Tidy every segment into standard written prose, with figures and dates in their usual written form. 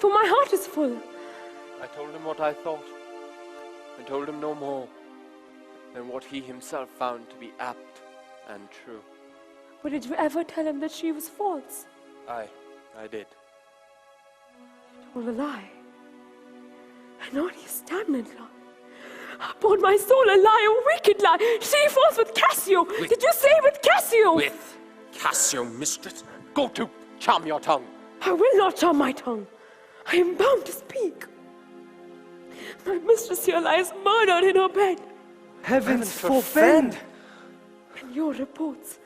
for my heart is full. I told him what I thought, and told him no more than what he himself found to be apt and true. But did you ever tell him that she was false? I did. You told a lie. An honest, stagnant lie. Upon my soul, a lie, a wicked lie. She falls with Cassio. Did you say with Cassio? With Cassio, mistress? Go to, charm your tongue. I will not charm my tongue. I am bound to speak. My mistress here lies murdered in her bed. Heavens forfend! And your reports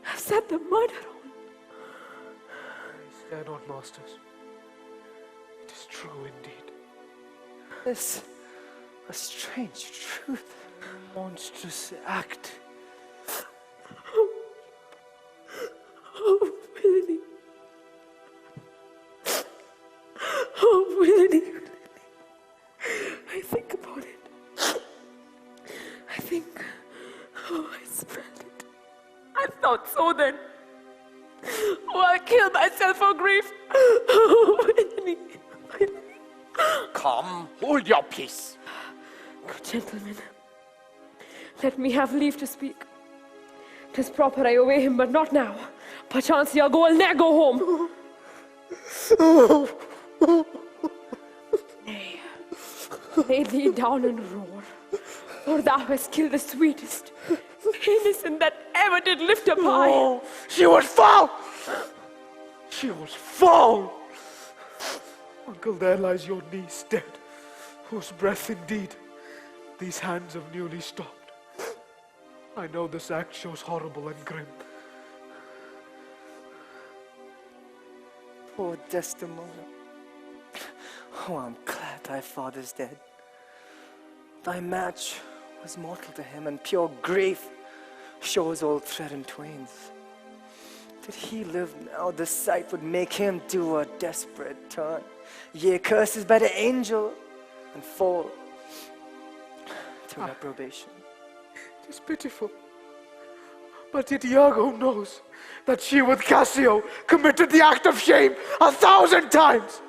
have set the murder on. Spare not, masters. It is true indeed. This a strange truth. Monstrous act. Oh, villainy. Oh, villainy. I think about it. I think, oh, I smelled it. I thought so then. Oh, I'll kill myself for grief. Oh, villainy. Come, hold your peace. Good gentlemen, let me have leave to speak. 'Tis proper I obey him, but not now. Perchance Iago will ne'er go home. Nay, lay thee down and roar, for thou hast killed the sweetest, innocent that ever did lift up high. Oh, she was foul! She was foul! Uncle, there lies your niece dead, whose breath indeed these hands have newly stopped. I know this act shows horrible and grim. Poor Desdemona. Oh, I'm glad thy father's dead. Thy match was mortal to him, and pure grief shows all thread and twains. Did he live now, the sight would make him do a desperate turn. Yea, curses by the angel, and fall to reprobation. It is pitiful. But yet Iago knows that she with Cassio committed the act of shame 1,000 times.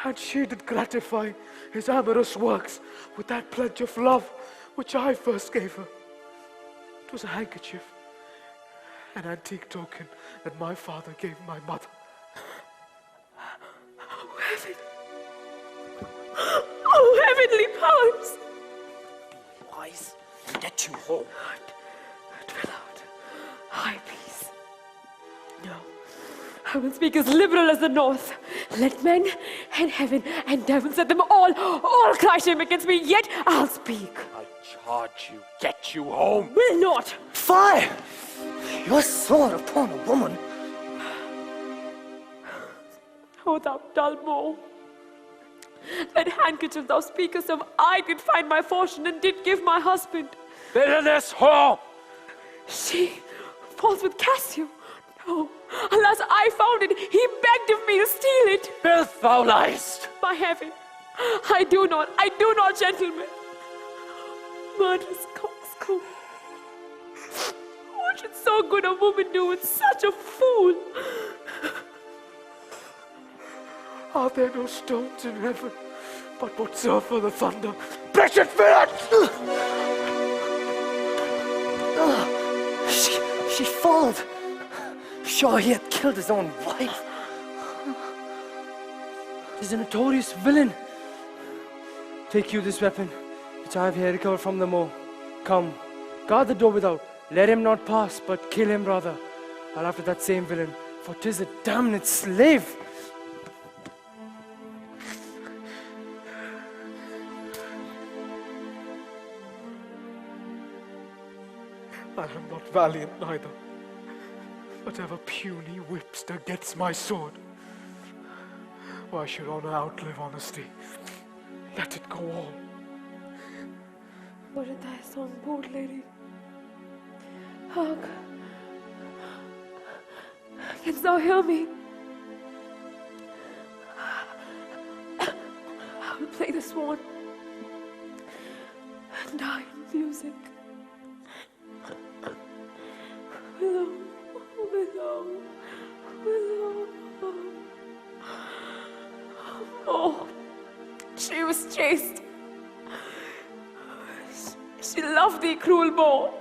And she did gratify his amorous works with that pledge of love which I first gave her. It was a handkerchief, an antique token that my father gave my mother. Oh, heaven! Oh, heavenly powers! Be wise and get you home. Dwell out. High peace. No, I will speak as liberal as the north. Let men and heaven and devils, let them all cry shame against me, yet I'll speak. I charge you, get you home. Will not. Fire! Your sword upon a woman. O thou dull mole, that handkerchief thou speakest of, I did find my fortune and did give my husband. Villainous whore! She falls with Cassio. No, alas, I found it. He begged of me to steal it. Filth thou liest! By heaven, I do not, gentlemen. Murderous coxcomb. What should so good a woman do with such a fool? Are there no stones in heaven but what serve for the thunder? Wretched villain! She followed. Sure, he had killed his own wife. He's a notorious villain. Take you this weapon, which I have here recovered from them all. Come, guard the door without. Let him not pass, but kill him rather. I'll after that same villain, for 'tis a damned slave. I am not valiant neither, but ever puny whipster gets my sword. Why should honor outlive honesty? Let it go all. What did thy song bold, lady? Hark. Canst thou hear me? I will play the swan and die in music. Willow, willow, willow. Oh, she was chaste. She loved thee, cruel boar.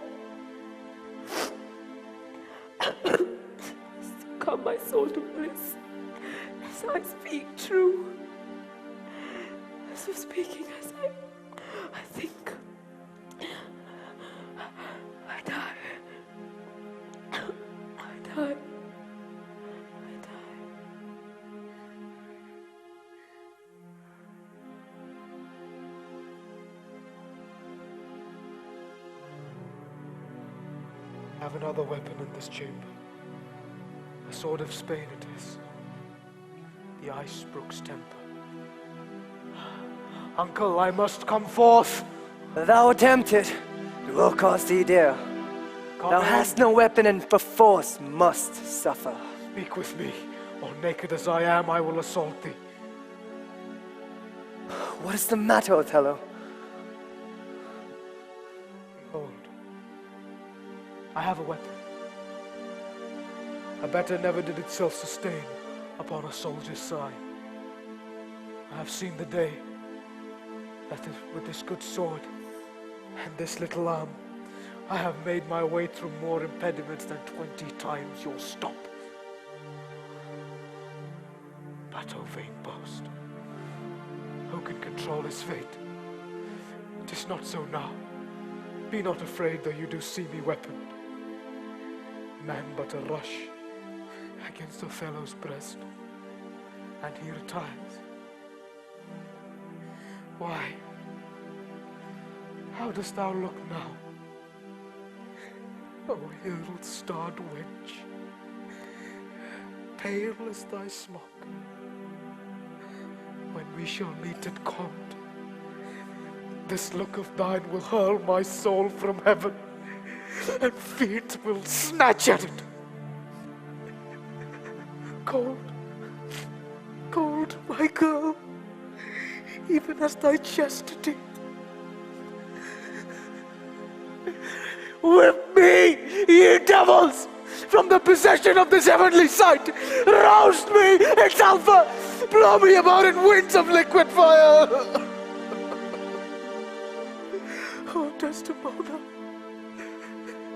Come, my soul, to bliss, as I speak true. So speaking as I think, I die. I die. I die. I have another weapon in this chamber. A sword of Spain it is. The ice brook's temper. Uncle, I must come forth. Thou tempted, will cause thee dare. Thou hast no weapon and perforce must suffer. Speak with me, or naked as I am, I will assault thee. What is the matter, Othello? Behold, I have a weapon. A better never did itself sustain upon a soldier's side. I have seen the day that with this good sword and this little arm, I have made my way through more impediments than 20 times your stop. But, O vain boast, who can control his fate? It is not so now. Be not afraid, though you do see me weaponed. Man but a rush against Othello's breast, and he retires. Why? How dost thou look now? O ill-starred wench, pale as thy smock. When we shall meet at court, this look of thine will hurl my soul from heaven, and feet will snatch at it. Cold, cold, my girl, even as thy chastity. Whip me, ye devils, from the possession of this heavenly sight. Roust me in sulphur, blow me about in winds of liquid fire. Oh, Desdemona,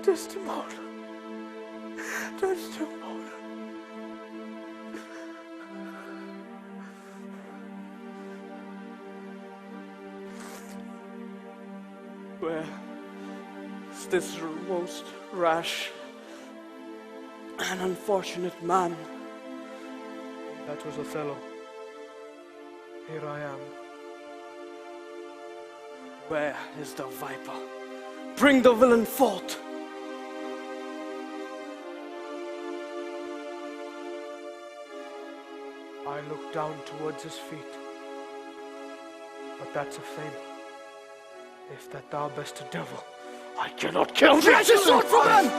Desdemona, Desdemona. Where is this most rash and unfortunate man? That was Othello. Here I am. Where is the viper? Bring the villain forth! I look down towards his feet, but that's a fable. If that thou best a devil, I cannot kill thee! Snatch his sword from him!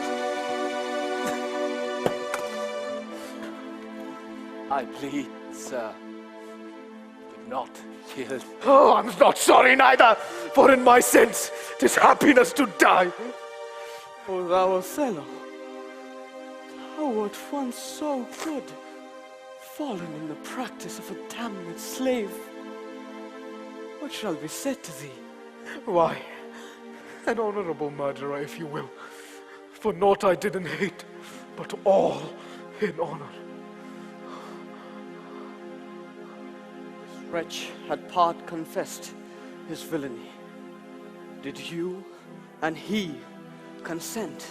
I plead, sir, do not kill. Oh, I'm not sorry neither, for in my sense 'tis happiness to die. O thou Othello, thou wert once so good, fallen in the practice of a damned slave. What shall be said to thee? Why, an honorable murderer, if you will, for naught I did in hate, but all in honor. This wretch had part confessed his villainy. Did you and he consent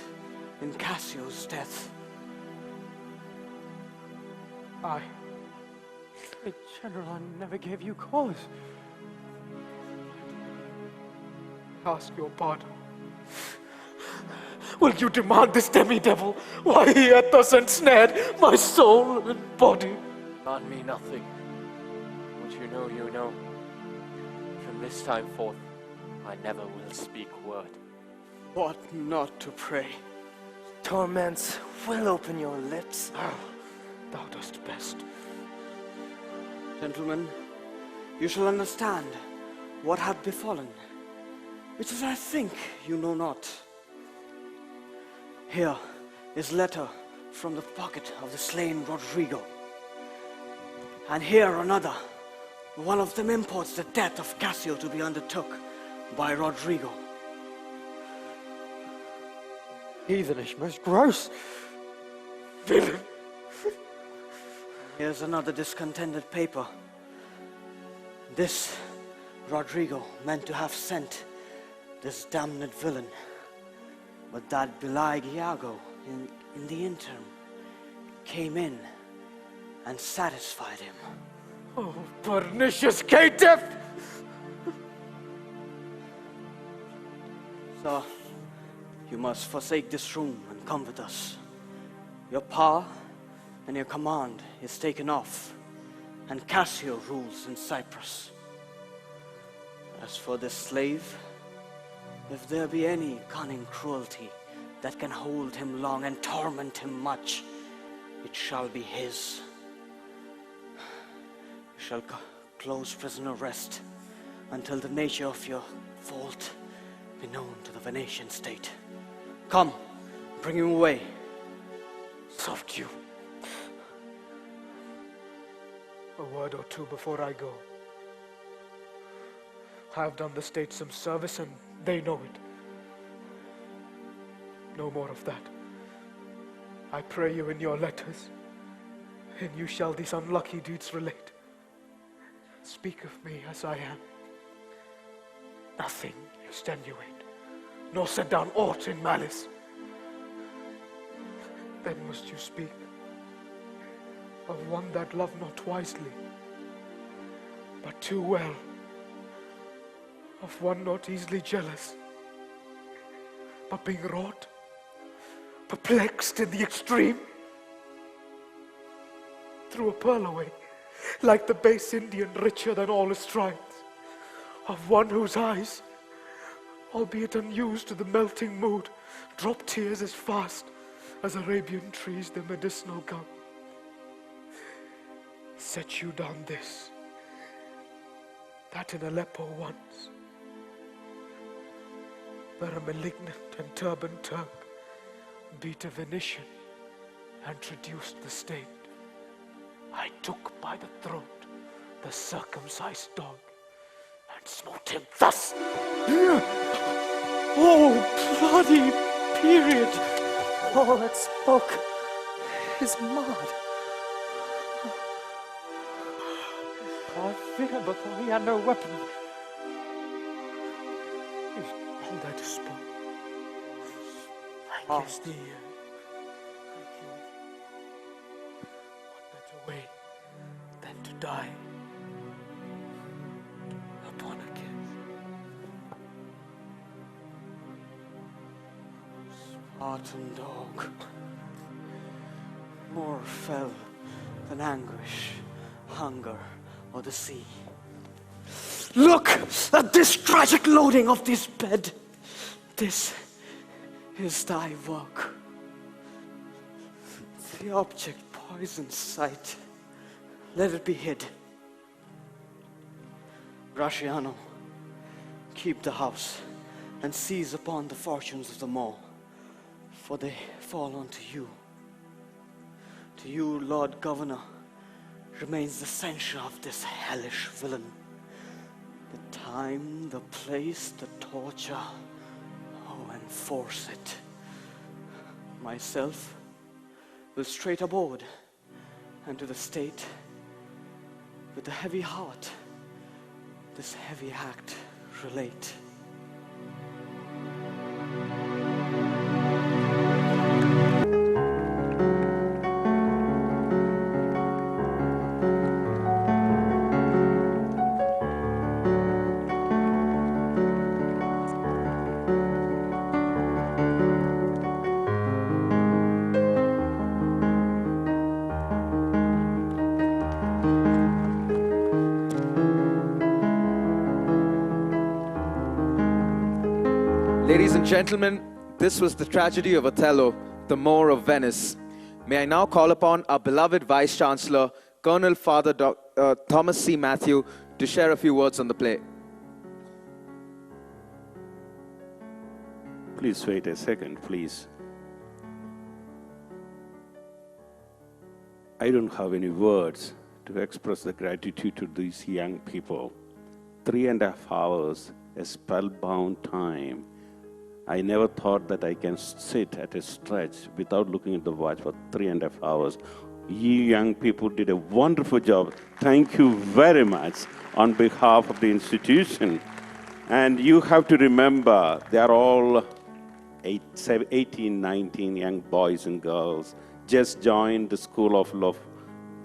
in Cassio's death? Aye. General, I never gave you cause. Ask your pardon. Will you demand this demi-devil why he hath thus ensnared my soul and body? Demand me nothing. What you know, you know. From this time forth, I never will speak word. What not to pray? Torments will open your lips. Oh, thou dost best. Gentlemen, you shall understand what hath befallen, which as I think you know not. Here is letter from the pocket of the slain Rodrigo, and here another One of them imports the death of Cassio to be undertook by Rodrigo. Heathenish, most gross. Villain. Here's another discontented paper. This Rodrigo meant to have sent this damned villain, but that belied Iago in the interim came in and satisfied him. Oh, pernicious caitiff! So, you must forsake this room and come with us. Your power and your command is taken off, and Cassio rules in Cyprus. As for this slave, if there be any cunning cruelty that can hold him long and torment him much, it shall be his. You shall close prisoner rest until the nature of your fault be known to the Venetian state. Come, bring him away. Soft you. A word or two before I go. I have done the state some service and they know it. No more of that. I pray you in your letters, and you shall these unlucky deeds relate. Speak of me as I am. Nothing extenuate, nor set down aught in malice. Then must you speak of one that loved not wisely, but too well, of one not easily jealous, but being wrought, perplexed in the extreme, threw a pearl away, like the base Indian richer than all his strength, of one whose eyes, albeit unused to the melting mood, drop tears as fast as Arabian trees their medicinal gum. Set you down this, that in Aleppo once, where a malignant and turbaned Turk beat a Venetian and traduced the state, I took by the throat the circumcised dog and smote him thus. Oh, bloody period! All that spoke is mud. I fear before he had no weapon. All that is spoke. I kiss thee. What better way than to die upon a kiss? Spartan dog, more fell than anguish, hunger, or the sea. Look at this tragic loading of this bed. This is thy work. The object poisons sight. Let it be hid. Gratiano, keep the house and seize upon the fortunes of the more, for they fall unto you. To you, Lord Governor, remains the censure of this hellish villain. The time, the place, the torture, oh, enforce it. Myself will straight aboard and to the state with a heavy heart this heavy act relate. Ladies and gentlemen, this was the tragedy of Othello, the Moor of Venice. May I now call upon our beloved Vice Chancellor, Colonel Father Thomas C. Matthew, to share a few words on the play. Please wait a second, please. I don't have any words to express the gratitude to these young people. 3.5 hours, a spellbound time. I never thought that I can sit at a stretch without looking at the watch for 3.5 hours. You young people did a wonderful job. Thank you very much on behalf of the institution. And you have to remember, they are all 18, 19 young boys and girls, just joined the School of Law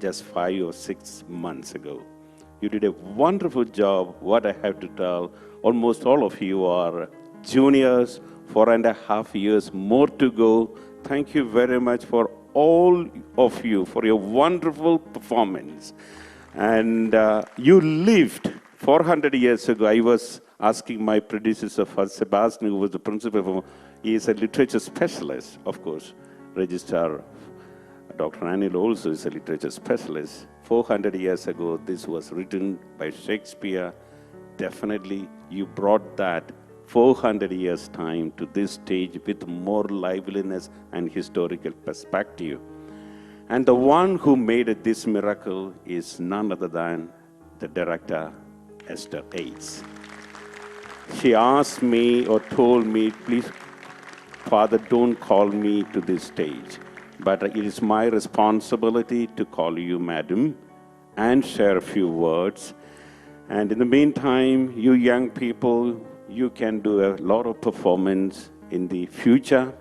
just 5 or 6 months ago. You did a wonderful job. What I have to tell, almost all of you are juniors, 4.5 years more to go. Thank you very much for all of you for your wonderful performance. And you lived 400 years ago. I was asking my predecessor, Sebastian, who was the principal, he is a literature specialist, of course, registrar. Dr. Anil also is a literature specialist. 400 years ago, this was written by Shakespeare. Definitely, you brought that 400 years' time to this stage with more liveliness and historical perspective. And the one who made this miracle is none other than the director, Esther Ace. She asked me or told me, please, Father, don't call me to this stage. But it is my responsibility to call you, madam, and share a few words. And in the meantime, you young people, you can do a lot of performance in the future.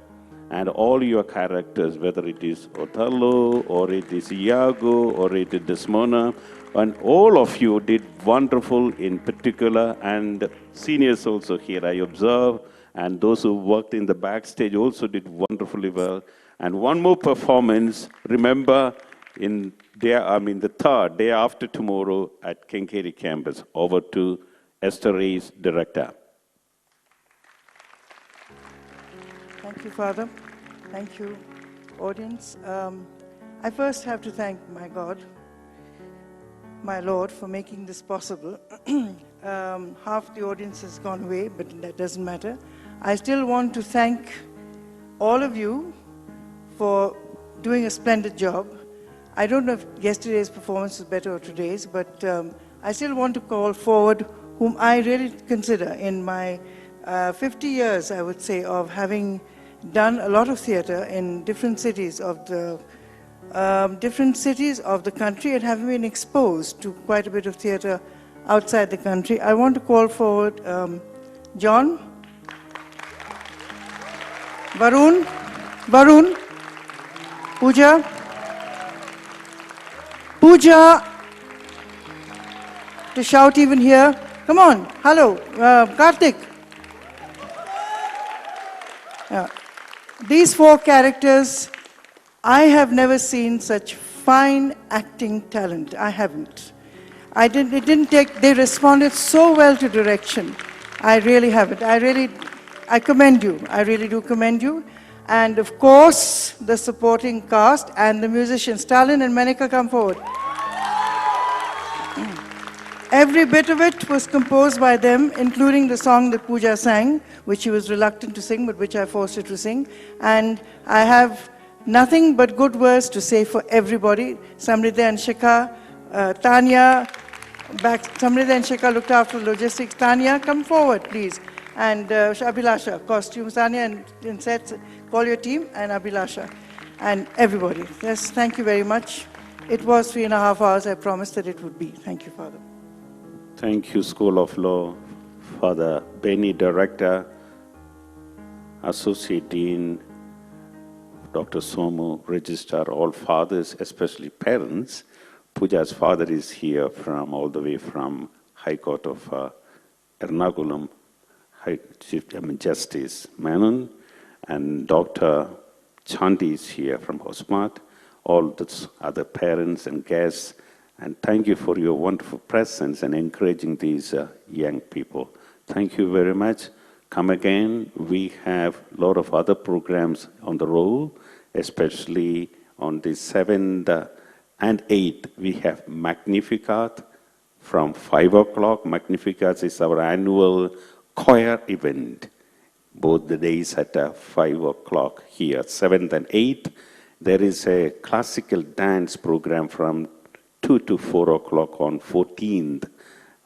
And all your characters, whether it is Othello, or it is Iago, or it is Desmona, and all of you did wonderful in particular, and seniors also here, I observe, and those who worked in the backstage also did wonderfully well. And one more performance, remember, the third day after tomorrow at Kenkeri campus. Over to Esther Reyes, director. Thank you, Father. Thank you, audience. I first have to thank my God, my Lord, for making this possible. Half the audience has gone away, but that doesn't matter. I still want to thank all of you for doing a splendid job. I don't know if yesterday's performance was better or today's, but I still want to call forward whom I really consider in my 50 years, I would say, of having done a lot of theatre in different cities of the country and having been exposed to quite a bit of theatre outside the country. I want to call forward John, Varun, Pooja, to shout even here. Come on, hello, Karthik. These 4 characters, I have never seen such fine acting talent. I haven't. They responded so well to direction. I really haven't. I commend you. I really do commend you. And of course, the supporting cast and the musicians. Stalin and Manika, come forward. Every bit of it was composed by them, including the song that Pooja sang, which she was reluctant to sing, but which I forced her to sing. And I have nothing but good words to say for everybody. Samrita and Shikha, Tanya, Samrita and Shikha looked after logistics. Tanya, come forward, please. And Abhilasha, costumes. Tanya and sets, call your team, and Abhilasha, and everybody. Yes, thank you very much. It was 3.5 hours. I promised that it would be. Thank you, Father. Thank you, School of Law, Father Benny, Director, Associate Dean, Dr. Somu, Registrar, all fathers, especially parents. Pooja's father is here all the way from High Court of Ernakulam, Chief Justice Menon, and Dr. Chandy is here from Hosmat, all the other parents and guests. And thank you for your wonderful presence and encouraging these young people. Thank you very much. Come again. We have a lot of other programs on the roll, especially on the 7th and 8th. We have Magnificat from 5 o'clock. Magnificat is our annual choir event. Both the days at 5 o'clock here, 7th and 8th. There is a classical dance program from 2 to 4 o'clock on 14th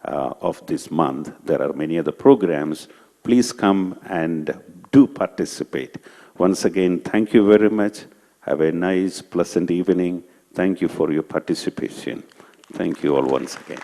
of this month. There are many other programs. Please come and do participate. Once again, thank you very much. Have a nice, pleasant evening. Thank you for your participation. Thank you all once again.